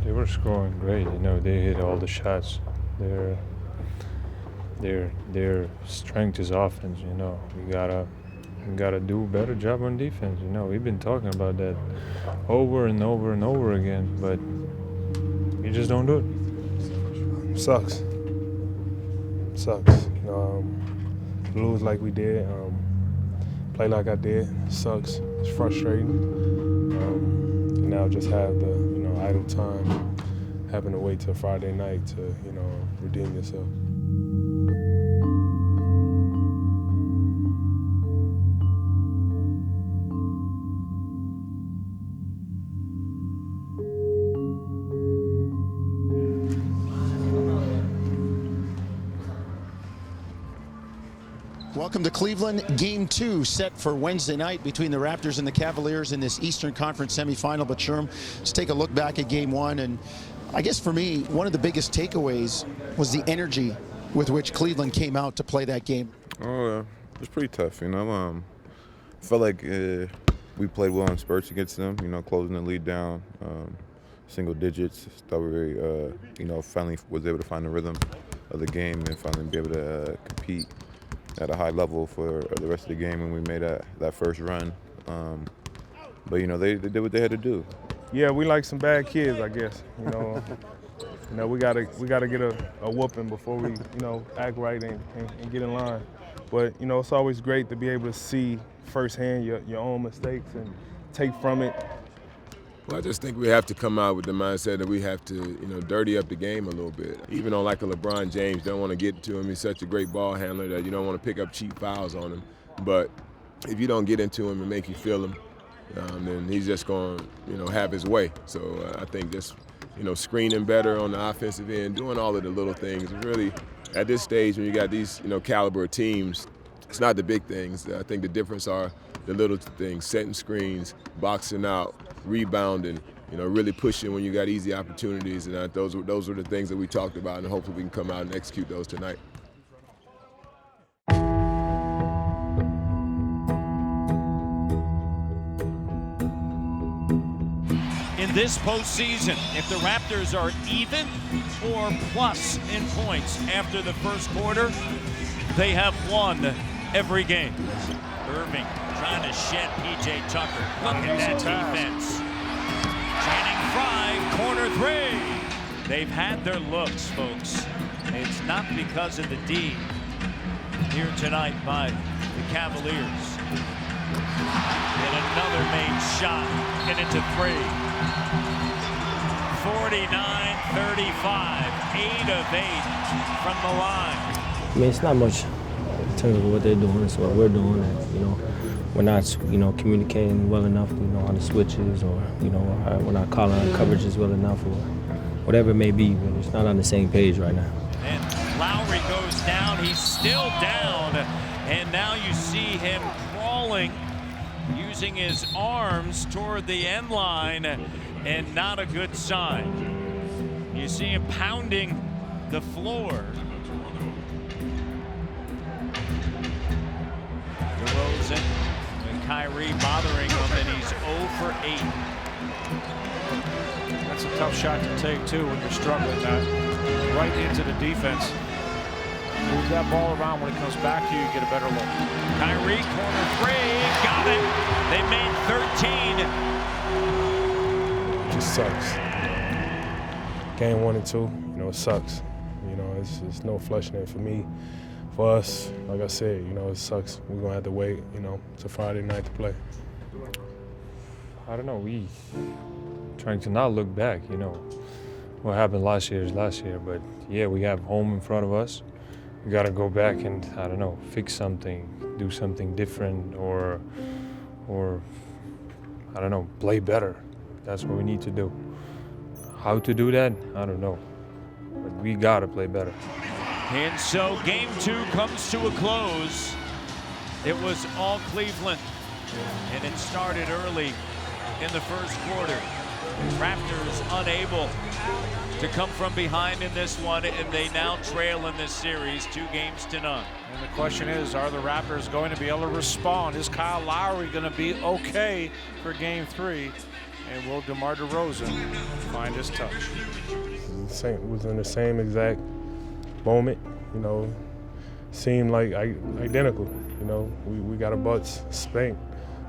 They were scoring great. You know, they hit all the shots. Their strength is offense. You know, we gotta do a better job on defense. You know, we've been talking about that over and over and over again, but we just don't do it. Sucks. You know, lose like we did, play like I did. Sucks. It's frustrating. And now just have the idle time, having to wait till Friday night to redeem yourself. Welcome to Cleveland. Game 2 set for Wednesday night between the Raptors and the Cavaliers in this Eastern Conference semifinal. But Sherm, let's take a look back at Game 1. And I guess for me, one of the biggest takeaways was the energy with which Cleveland came out to play that game. Oh, it was pretty tough. Felt like we played well in spurts against them. Closing the lead down, single digits. Thought we were, finally was able to find the rhythm of the game and finally be able to compete at a high level for the rest of the game, and we made that first run. But they did what they had to do. Yeah, we like some bad kids, I guess. We gotta get a whooping before we act right and get in line. But it's always great to be able to see firsthand your own mistakes and take from it. Well, I just think we have to come out with the mindset that we have to, dirty up the game a little bit. Even on like a LeBron James, don't want to get to him. He's such a great ball handler that you don't want to pick up cheap fouls on him. But if you don't get into him and make you feel him, then he's just going to, have his way. So I think just, screening better on the offensive end, doing all of the little things. Really, at this stage when you got these, caliber teams, it's not the big things. I think the difference are the little things, setting screens, boxing out, rebounding, really pushing when you got easy opportunities, and those were the things that we talked about, and hopefully we can come out and execute those tonight. In this postseason, if the Raptors are even or plus in points after the first quarter, they have won every game. Irving trying to shed P.J. Tucker. Look at that defense. Channing Frye, corner three. They've had their looks, folks. It's not because of the D here tonight by the Cavaliers. And another made shot, and it's a three. 49-35, 8 of 8 from the line. I mean, it's not much in terms of what they're doing. It's what we're doing. And, we're not, communicating well enough, on the switches, or, we're not calling our coverages well enough, or whatever it may be. But it's not on the same page right now. And Lowry goes down. He's still down. And now you see him crawling, using his arms toward the end line, and not a good sign. You see him pounding the floor. DeRozan and Kyrie bothering him, and he's 0 for 8. That's a tough shot to take, too, when you're struggling right into the defense. Move that ball around. When it comes back to you, you get a better look. Kyrie, corner three, got it. They made 13. It just sucks. Game 1 and 2, it sucks. It's no flushing it for me. For us, like I said, it sucks. We're going to have to wait, till Friday night to play. I don't know. We trying to not look back. What happened last year is last year. But yeah, we have home in front of us. We got to go back and, I don't know, fix something, do something different, or I don't know, play better. That's what we need to do. How to do that, I don't know. But we got to play better. And so game 2 comes to a close. It was all Cleveland, and it started early in the first quarter. Raptors unable to come from behind in this one, and they now trail in this series 2-0. And the question is, are the Raptors going to be able to respond? Is Kyle Lowry going to be okay for game 3? And will DeMar DeRozan find his touch? It was in the same exact moment, you know, seemed like identical. You know, we got our butts spanked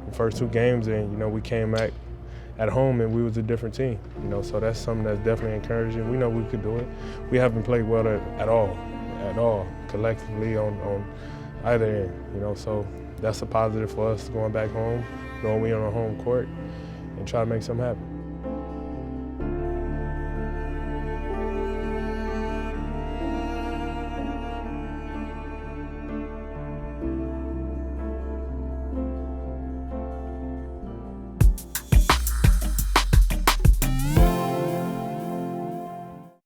the first 2 games, and, you know, we came back at home and we was a different team, you know, so that's something that's definitely encouraging. We know we could do it. We haven't played well at all, collectively on either end, you know, so that's a positive for us going back home, knowing we on our home court and try to make something happen.